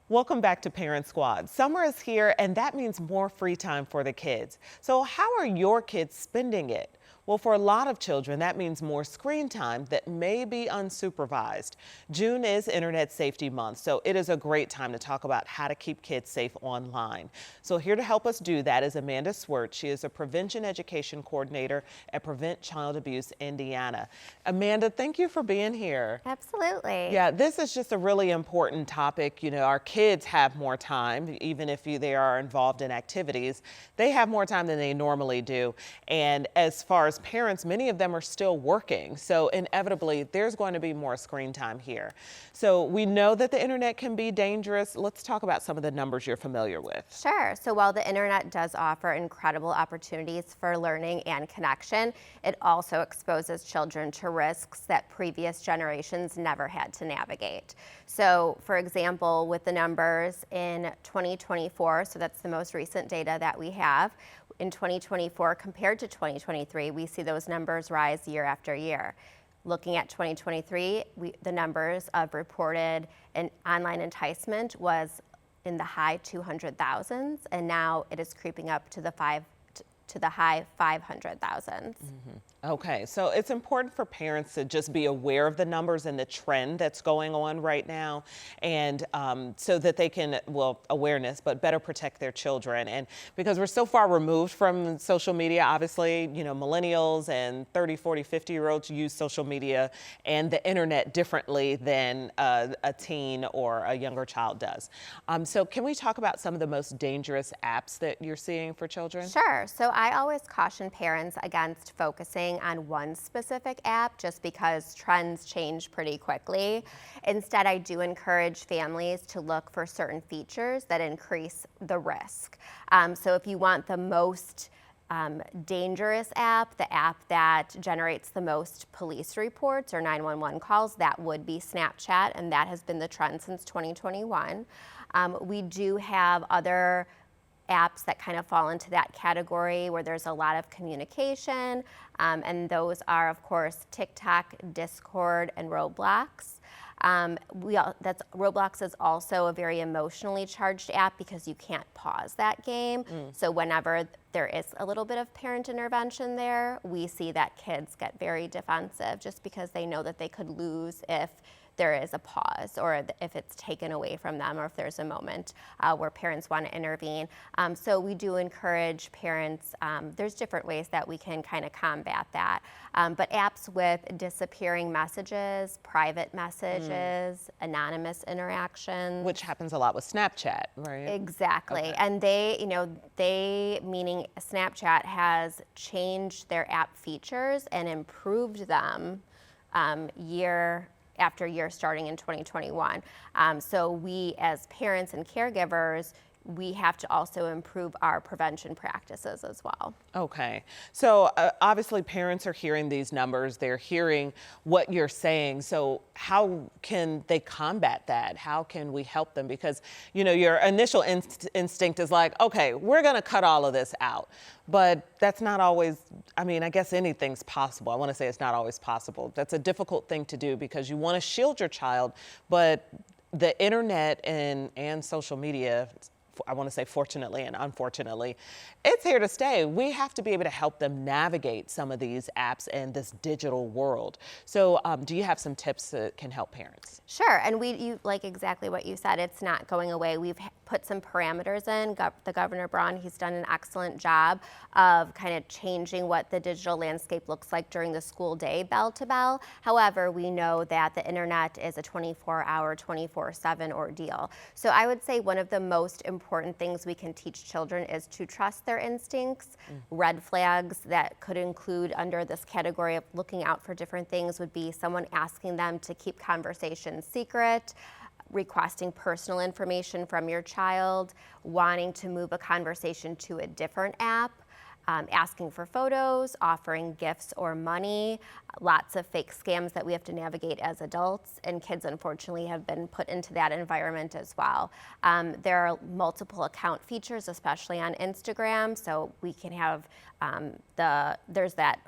Welcome back to Parent Squad. Summer is here and that means more free time for the kids. So how are your kids spending it? Well, for a lot of children, that means more screen time that may be unsupervised. June is Internet Safety Month, so it is a great time to talk about how to keep kids safe online. So here to help us do that is Amanda Swert. She is a Prevention Education Coordinator at Prevent Child Abuse Indiana. Amanda, thank you for being here. Absolutely. Yeah, this is just a really important topic. You know, our kids have more time, even if they are involved in activities. They have more time than they normally do. And as far as parents, many of them are still working. So inevitably, there's going to be more screen time here. So we know that the internet can be dangerous. Let's talk about some of the numbers you're familiar with. Sure. So while the internet does offer incredible opportunities for learning and connection, it also exposes children to risks that previous generations never had to navigate. So for example, with the numbers in 2024, so that's the most recent data that we have, in 2024 compared to 2023, we see those numbers rise year after year. Looking at 2023, the numbers of reported and online enticement was in the high 200,000s, and now it is creeping up to the high 500,000s. Okay, so it's important for parents to just be aware of the numbers and the trend that's going on right now, and so that they can, well, awareness, but better protect their children. And because we're so far removed from social media, obviously, you know, millennials and 30, 40, 50-year-olds use social media and the internet differently than a teen or a younger child does. So can we talk about some of the most dangerous apps that you're seeing for children? Sure. So I always caution parents against focusing on one specific app just because trends change pretty quickly. Instead, I do encourage families to look for certain features that increase the risk. So if you want the most dangerous app, the app that generates the most police reports or 911 calls, that would be Snapchat, and that has been the trend since 2021. We do have other apps that kind of fall into that category where there's a lot of communication, and those are, of course, TikTok, Discord, and Roblox. Roblox is also a very emotionally charged app because you can't pause that game. So whenever there is a little bit of parent intervention there, we see that kids get very defensive just because they know that they could lose if there is a pause or if it's taken away from them or if there's a moment where parents want to intervene. So we do encourage parents, there's different ways that we can kind of combat that. But apps with disappearing messages, private messages, anonymous interactions. Which happens a lot with Snapchat, right? Exactly. Okay. And they, meaning Snapchat, has changed their app features and improved them year after year starting in 2021. So we as parents and caregivers, we have to also improve our prevention practices as well. Okay, so obviously parents are hearing these numbers, they're hearing what you're saying. So how can they combat that? How can we help them? Because, you know, your initial instinct is like, okay, we're gonna cut all of this out. But that's not always, I mean, I guess anything's possible. I want to say it's not always possible. That's a difficult thing to do because you want to shield your child, but the internet and social media, I want to say fortunately and unfortunately, it's here to stay. We have to be able to help them navigate some of these apps and this digital world. So do you have some tips that can help parents? Sure, and you like exactly what you said. It's not going away. We've put some parameters in. The Governor Braun, he's done an excellent job of kind of changing what the digital landscape looks like during the school day, bell to bell. However, we know that the internet is a 24-hour, 24/7 ordeal. So I would say one of the most important things we can teach children is to trust their instincts. Red flags that could include under this category of looking out for different things would be someone asking them to keep conversations secret, requesting personal information from your child, wanting to move a conversation to a different app, asking for photos, offering gifts or money, lots of fake scams that we have to navigate as adults, and kids unfortunately have been put into that environment as well. There are multiple account features, especially on Instagram, so we can have there's that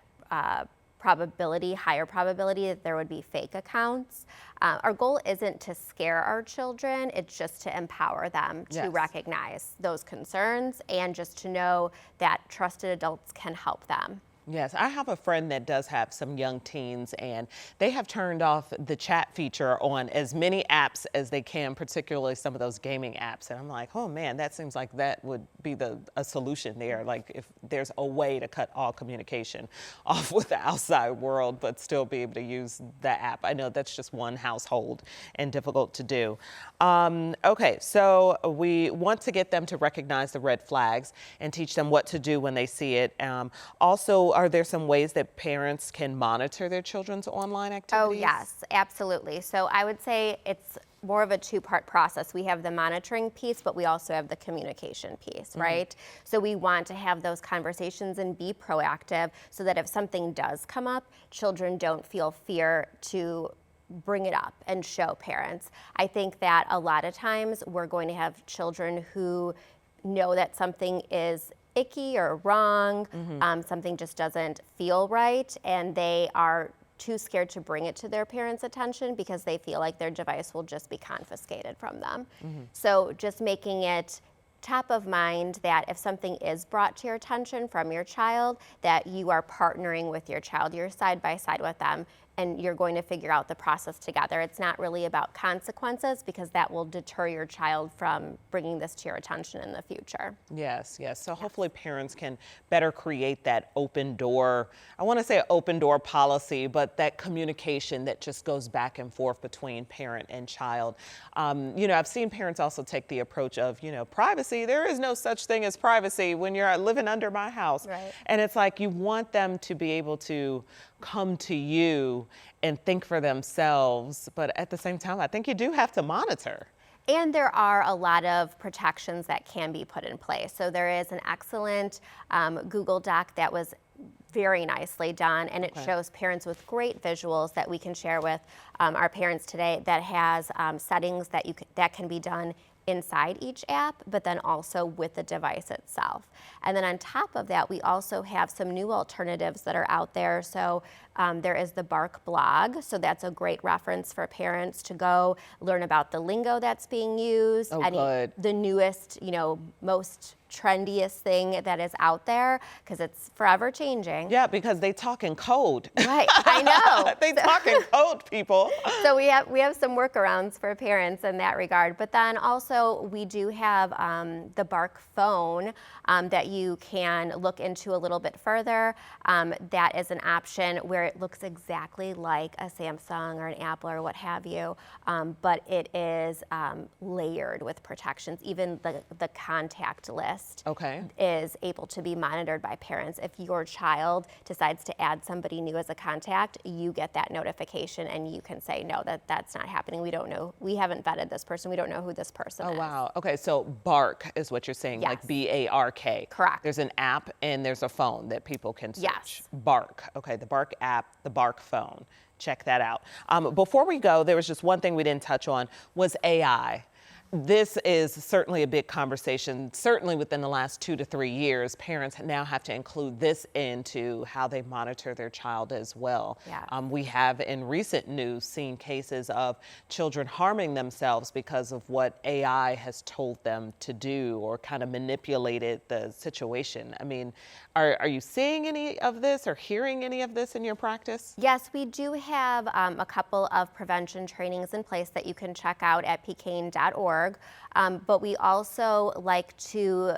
higher probability that there would be fake accounts. Our goal isn't to scare our children, it's just to empower them to Yes. recognize those concerns and just to know that trusted adults can help them. Yes, I have a friend that does have some young teens, and they have turned off the chat feature on as many apps as they can, particularly some of those gaming apps. And I'm like, oh man, that seems like that would be a solution there. Like if there's a way to cut all communication off with the outside world, but still be able to use the app. I know that's just one household and difficult to do. Okay, so we want to get them to recognize the red flags and teach them what to do when they see it. Also, are there some ways that parents can monitor their children's online activities? Oh, yes, absolutely. So I would say it's more of a two-part process. We have the monitoring piece, but we also have the communication piece, right? So we want to have those conversations and be proactive so that if something does come up, children don't feel fear to bring it up and show parents. I think that a lot of times we're going to have children who know that something is icky or wrong, something just doesn't feel right, and they are too scared to bring it to their parents' attention because they feel like their device will just be confiscated from them. So just making it top of mind that if something is brought to your attention from your child, that you are partnering with your child, you're side by side with them, and you're going to figure out the process together. It's not really about consequences because that will deter your child from bringing this to your attention in the future. Yes, yes. So hopefully parents can better create that open door, I want to say open door policy, but that communication that just goes back and forth between parent and child. You know, I've seen parents also take the approach of, you know, privacy. There is no such thing as privacy when you're living under my house. Right. And it's like you want them to be able to come to you and think for themselves. But at the same time, I think you do have to monitor. And there are a lot of protections that can be put in place. So there is an excellent Google Doc that was very nicely done, and it shows parents with great visuals that we can share with our parents today that has settings that can be done inside each app, but then also with the device itself. And then on top of that, we also have some new alternatives that are out there. So there is the Bark blog. So that's a great reference for parents to go learn about the lingo that's being used, the newest, you know, most trendiest thing that is out there, because it's forever changing. Yeah, because they talk in code. Right, I know. They talk in code, people. So we have some workarounds for parents in that regard. But then also we do have the Bark phone that you can look into a little bit further. That is an option where it looks exactly like a Samsung or an Apple or what have you, but it is layered with protections. Even the contact list is able to be monitored by parents. If your child decides to add somebody new as a contact, you get that notification and you can say, no, that's not happening. We don't know. We haven't vetted this person. We don't know who this person is. Oh, wow. Okay, so Bark is what you're saying, like B-A-R-K. Correct. There's an app and there's a phone that people can search. Yes. Bark. Okay, the Bark app, the Bark phone. Check that out. Before we go, there was just one thing we didn't touch on, was AI. This is certainly a big conversation. Certainly within the last 2 to 3 years, parents now have to include this into how they monitor their child as well. Yeah. We have in recent news seen cases of children harming themselves because of what AI has told them to do or kind of manipulated the situation. I mean, are you seeing any of this or hearing any of this in your practice? Yes, we do have a couple of prevention trainings in place that you can check out at pkane.org. But we also like to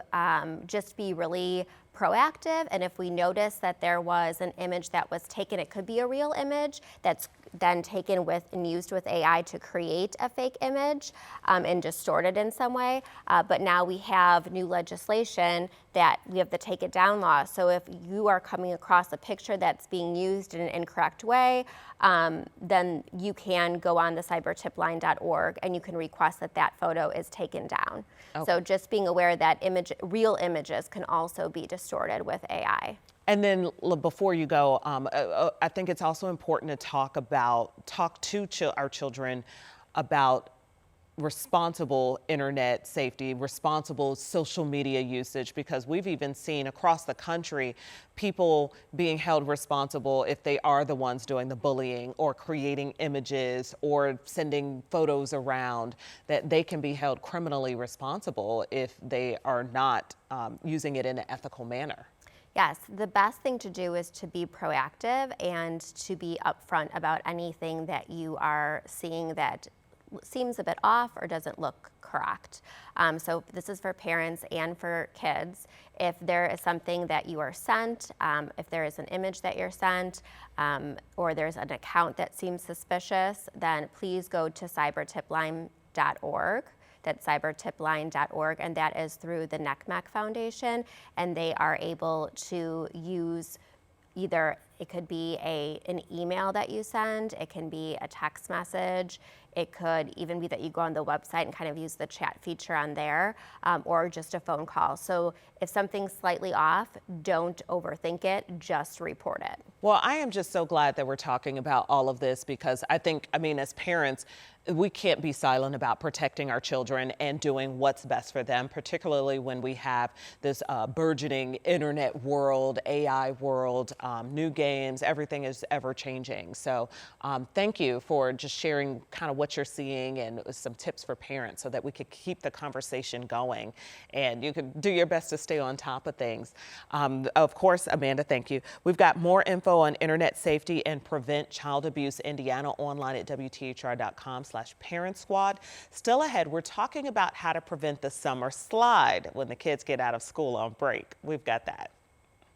just be really proactive, and if we notice that there was an image that was taken, it could be a real image that's then taken with and used with AI to create a fake image and distorted in some way. But now we have new legislation that we have the take it down law. So if you are coming across a picture that's being used in an incorrect way, then you can go on the cybertipline.org and you can request that that photo is taken down. Okay. So just being aware that real images can also be distorted with AI. And then before you go, I think it's also important to talk to our children about responsible internet safety, responsible social media usage, because we've even seen across the country people being held responsible if they are the ones doing the bullying or creating images or sending photos around, that they can be held criminally responsible if they are not using it in an ethical manner. Yes, the best thing to do is to be proactive and to be upfront about anything that you are seeing that seems a bit off or doesn't look correct. So this is for parents and for kids. If there is something that you are sent, if there is an image that you're sent, or there's an account that seems suspicious, then please go to cybertipline.org. That's cybertipline.org, and that is through the NECMEC Foundation, and they are able to use either, it could be an email that you send, it can be a text message, it could even be that you go on the website and kind of use the chat feature on there, or just a phone call. So if something's slightly off, don't overthink it, just report it. Well, I am just so glad that we're talking about all of this, because I think, I mean, as parents, we can't be silent about protecting our children and doing what's best for them, particularly when we have this burgeoning internet world, AI world, new games, everything is ever changing. So thank you for just sharing kind of what you're seeing and some tips for parents so that we could keep the conversation going and you could do your best to stay on top of things. Of course, Amanda, thank you. We've got more info on internet safety and Prevent Child Abuse Indiana online at WTHR.com/Parent Squad. Still ahead, we're talking about how to prevent the summer slide when the kids get out of school on break. We've got that.